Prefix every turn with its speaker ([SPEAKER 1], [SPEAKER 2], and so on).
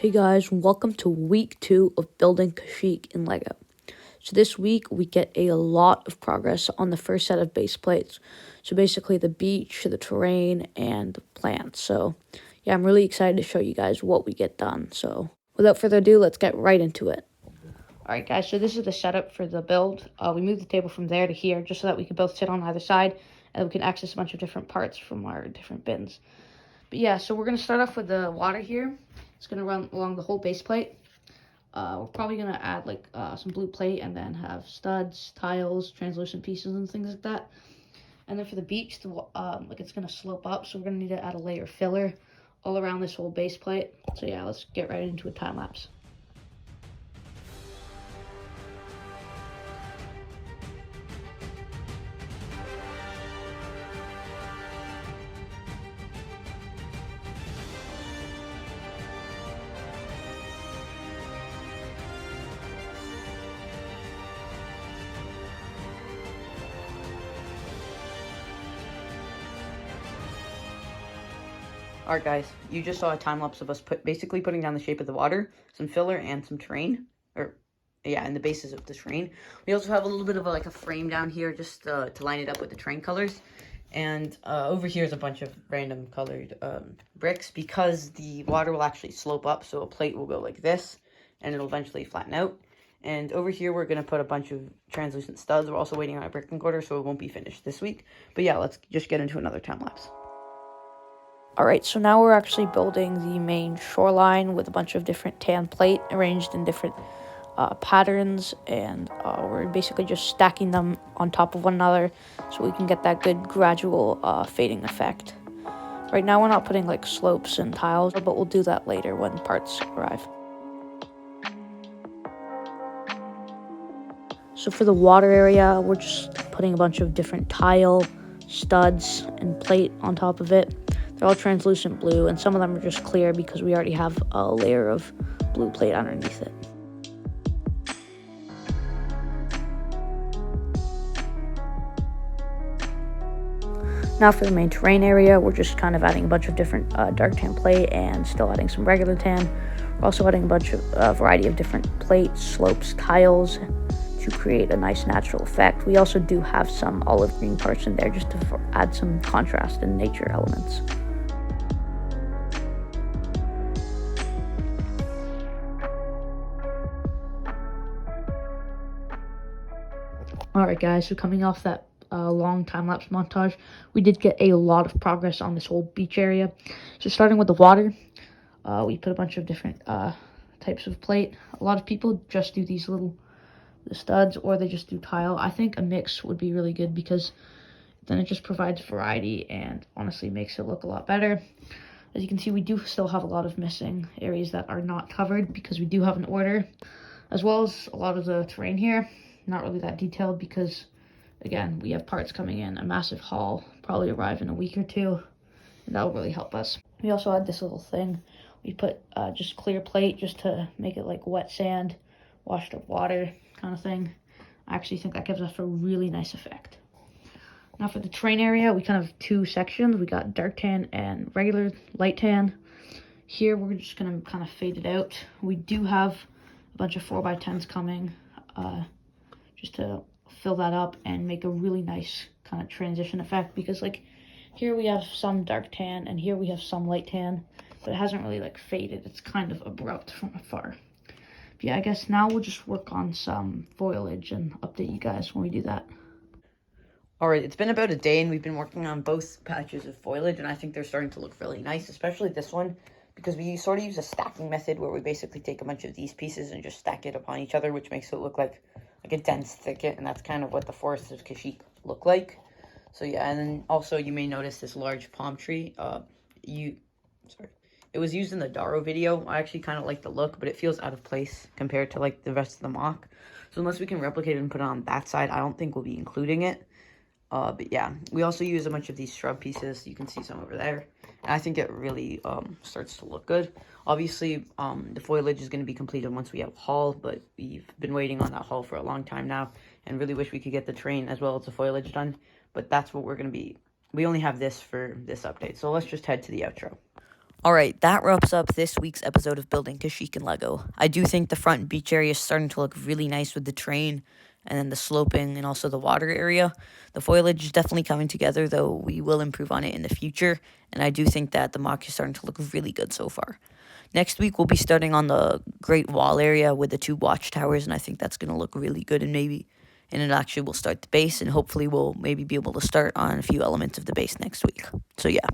[SPEAKER 1] Hey guys, welcome to week 2 of building Kashyyyk in LEGO. So this week we get a lot of progress on the first set of base plates. So basically the beach, the terrain, and the plants. So yeah, I'm really excited to show you guys what we get done. So without further ado, let's get right into it. Alright guys, so this is the setup for the build. We moved the table from there to here just so that we could both sit on either side and we can access a bunch of different parts from our different bins. But yeah, so we're going to start off with the water here. It's going to run along the whole base plate. We're probably going to add like some blue plate and then have studs, tiles, translucent pieces and things like that. And then for the beach, it's going to slope up, so we're going to need to add a layer of filler all around this whole base plate. So yeah, let's get right into a time lapse. Alright guys, you just saw a time lapse of us basically putting down the shape of the water, some filler, and some terrain, and the bases of the terrain. We also have a little bit of a frame down here just to line it up with the terrain colors. And over here is a bunch of random colored bricks because the water will actually slope up, so a plate will go like this, and it'll eventually flatten out. And over here, we're going to put a bunch of translucent studs. We're also waiting on a brick encoder, so it won't be finished this week. But yeah, let's just get into another time lapse. Alright, so now we're actually building the main shoreline with a bunch of different tan plate arranged in different patterns, and we're basically just stacking them on top of one another so we can get that good gradual fading effect. Right now we're not putting like slopes and tiles, but we'll do that later when parts arrive. So for the water area, we're just putting a bunch of different tile, studs, and plate on top of it. They're all translucent blue, and some of them are just clear because we already have a layer of blue plate underneath it. Now for the main terrain area, we're just kind of adding a bunch of different dark tan plate and still adding some regular tan. We're also adding a bunch of variety of different plates, slopes, tiles to create a nice natural effect. We also do have some olive green parts in there just to add some contrast and nature elements. Alright guys, so coming off that long time-lapse montage, we did get a lot of progress on this whole beach area. So starting with the water, we put a bunch of different types of plate. A lot of people just do the studs, or they just do tile. I think a mix would be really good because then it just provides variety and honestly makes it look a lot better. As you can see, we do still have a lot of missing areas that are not covered because we do have an order, as well as a lot of the terrain here. Not really that detailed because, again, we have parts coming in. A massive haul probably arrive in a week or two, and that will really help us. We also had this little thing. We put just clear plate just to make it like wet sand, washed up water kind of thing. I actually think that gives us a really nice effect. Now for the terrain area, we kind of have two sections. We got dark tan and regular light tan. Here we're just going to kind of fade it out. We do have a bunch of 4x10s coming just to fill that up and make a really nice kind of transition effect, because like here we have some dark tan and here we have some light tan, but it hasn't really like faded. It's kind of abrupt from afar. But yeah, I guess now we'll just work on some foliage and update you guys when we do that. Alright, it's been about a day and we've been working on both patches of foliage, and I think they're starting to look really nice, especially this one, because we sort of use a stacking method where we basically take a bunch of these pieces and just stack it upon each other, which makes it look like a dense thicket, and that's kind of what the forests of Kashyyyk look like. So yeah, and then also you may notice this large palm tree. It was used in the Daro video. I actually kind of like the look, but it feels out of place compared to like the rest of the mock. So unless we can replicate it and put it on that side, I don't think we'll be including it. But yeah, we also use a bunch of these shrub pieces. You can see some over there. And I think it really starts to look good. Obviously, the foliage is going to be completed once we have haul, but we've been waiting on that haul for a long time now and really wish we could get the terrain as well as the foliage done. But that's what we're going to be. We only have this for this update, so let's just head to the outro.
[SPEAKER 2] Alright, that wraps up this week's episode of Building Kashyyyk and Lego. I do think the front beach area is starting to look really nice with the terrain and then the sloping and also the water area. The foliage is definitely coming together, though we will improve on it in the future, and I do think that the mock is starting to look really good so far. Next week, we'll be starting on the Great Wall area with the 2 watchtowers, and I think that's going to look really good, and it actually will start the base, and hopefully we'll maybe be able to start on a few elements of the base next week. So yeah.